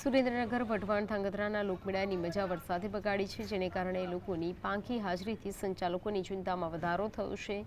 સુરેન્દ્રનગર વઢવાણ ધાંગધ્રાના લોકમેળાની મજા વરસાદે બગાડી છે, જેને કારણે લોકોની પાંખી હાજરીથી સંચાલકોની ચિંતામાં વધારો થયો છે।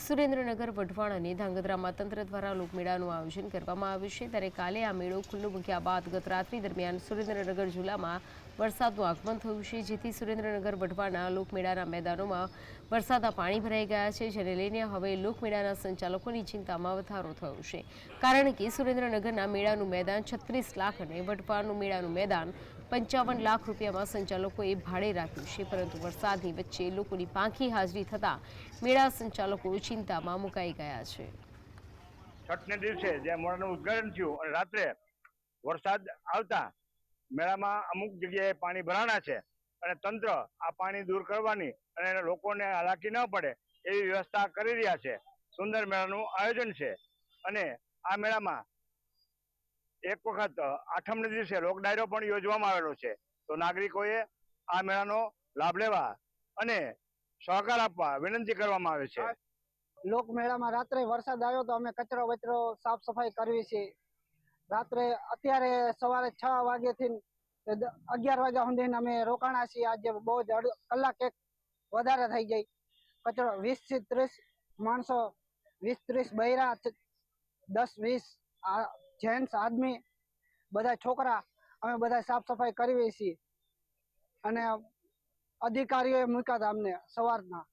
સુરેન્દ્રનગર વઢવાણ અને ધાંગધ્રામાં તંત્ર દ્વારા લોકમેળાનું આયોજન કરવામાં આવ્યું છે, ત્યારે કાલે આ મેળો ખુલ્લો મૂક્યા બાદ ગત રાત્રિ દરમિયાન સુરેન્દ્રનગર જિલ્લામાં વરસાદનું આગમન થયું છે, જેથી સુરેન્દ્રનગર વઢવાણના લોકમેળાના મેદાનોમાં વરસાદના પાણી ભરાઈ ગયા છે, જેને લઈને હવે લોકમેળાના સંચાલકોની ચિંતામાં વધારો થયો છે, કારણ કે સુરેન્દ્રનગરના મેળાનું મેદાન 36 લાખ અને વઢવાણનું મેળાનું મેદાન 55 લાખ રૂપિયામાં સંચાલકોએ ભાડે રાખ્યું છે, પરંતુ વરસાદની વચ્ચે લોકોની પાંખી હાજરી થતાં મેળા સંચાલકો ચિંતામાં મુકાઈ ગયા છે। છઠને દિવસે જે મેળાનું ઉદ્ઘાટન થયું અને રાત્રે વરસાદ આવતા મેળામાં અમુક જગ્યાએ પાણી ભરાણા છે અને તંત્ર આ પાણી દૂર કરવાની અને લોકોને હાલાકી ન પડે એવી વ્યવસ્થા કરી રહ્યા છે। સુંદર મેળાનું આયોજન છે અને આ મેળામાં એક વખત આઠમને દિવસે લોક ડાયરો પણ યોજવામાં આવેલો છે, તો નાગરિકોએ આ મેળાનો લાભ લેવા અને સહકાર આપવા વિનંતી કરવામાં આવે છે। લોક મેળામાં રાત્રે વરસાદ આવ્યો તો અમે કચરો વચરો સાફ સફાઈ કરવી છે। રાત્રે અત્યારે સવારે 6 વાગ્યાથી 11 વાગ્યા સુધી અમે રોકાણા છીએ। આજે બહુ જ કલાક એક વધારે થઈ ગઈ। કચરો 20 થી 30 માણસો, 20-30 બૈરા, 10-20 જેન્ટ્સ આદમી, બધા છોકરા, અમે બધા સાફ સફાઈ કરવી છીએ અને અધિકારીઓએ મૂક્યા હતા અમને સવારના।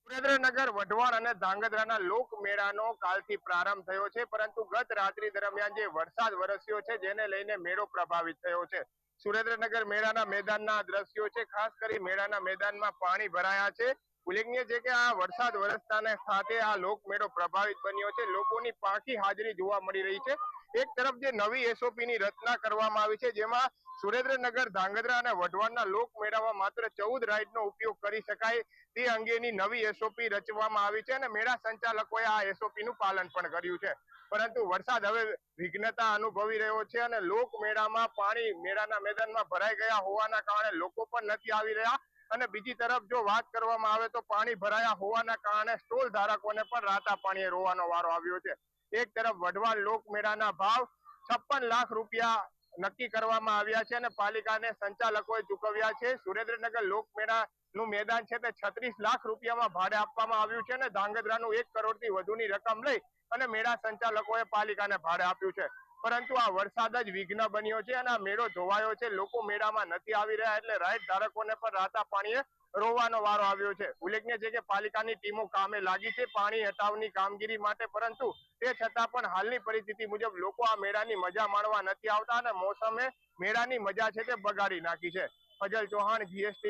સુરેન્દ્રનગર વઢવાણ અને ધાંગધ્રાના લોકમેળાનો કાલથી પ્રારંભ થયો છે, પરંતુ ગત રાત્રિ દરમિયાન જે વરસાદ વરસ્યો છે જેને લઈને મેળો પ્રભાવિત થયો છે। સુરેન્દ્રનગર મેળાના મેદાનના દ્રશ્યો છે, ખાસ કરી મેળાના મેદાનમાં પાણી ભરાયા છે। ઉલ્લેખનીય છે કે આ વરસાદ વરસતાને સાથે આ લોકમેળો પ્રભાવિત બન્યો છે, લોકોની પાંખી હાજરી જોવા મળી રહી છે। એક તરફ જે નવી એસઓપી ની રચના કરવામાં આવી છે, જેમાં સુરેન્દ્રનગર, ધાંગધ્રા અને વઢવાણના લોકમેળામાં માત્ર 14 રાઇડનો ઉપયોગ કરી શકાય તે અંગેની નવી એસઓપી રચવામાં આવી છે અને મેળા સંચાલકોએ આ એસઓપી નું પાલન પણ કર્યું છે, પરંતુ વરસાદ હવે વિઘ્નતા અનુભવી રહ્યો છે અને લોકમેળામાં પાણી મેળાના મેદાનમાં ભરાઈ ગયા હોવાના કારણે લોકો પણ નથી આવી રહ્યા અને બીજી તરફ જો વાત કરવામાં આવે તો પાણી ભરાયા હોવાના કારણે સ્ટોલ ધારકોને પણ રાતા પાણીએ રોવાનો વારો આવ્યો છે। એક તરફ વઢવાણ લોકમેળાના ભાવ 56 લાખ રૂપિયા નક્કી કરવામાં આવ્યા છે અને પાલિકાને સંચાલકોએ ચૂકવ્યા છે। સુરેન્દ્રનગર લોકમેળા નું મેદાન છે તે 36 લાખ રૂપિયામાં ભાડે આપવામાં આવ્યું છે અને ધાંગધ્રાનું 1 કરોડથી વધુની રકમ લઈ અને મેળા સંચાલકોએ પાલિકાને ભાડે આપ્યું છે, પરંતુ આ વરસાદ જ વિઘ્ન બન્યો છે અને આ મેળો ધોવાયો છે। લોકો મેળામાં નથી આવી રહ્યા એટલે રાઇડ ધારકોને પણ રાતા પાણીએ રોવાનો વારો આવ્યો છે। ઉલ્લેખનીય છે કે પાલિકાની ટીમો કામે લાગી છે પાણી હટાવની કામગીરી માટે, પરંતુ તે છતાં પણ હાલની પરિસ્થિતિ મુજબ લોકો આ મેળાની મજા માણવા નથી આવતા અને મોસમે મેળાની મજા છે તે બગાડી નાખી છે। ફજલ ચૌહાણ, GST।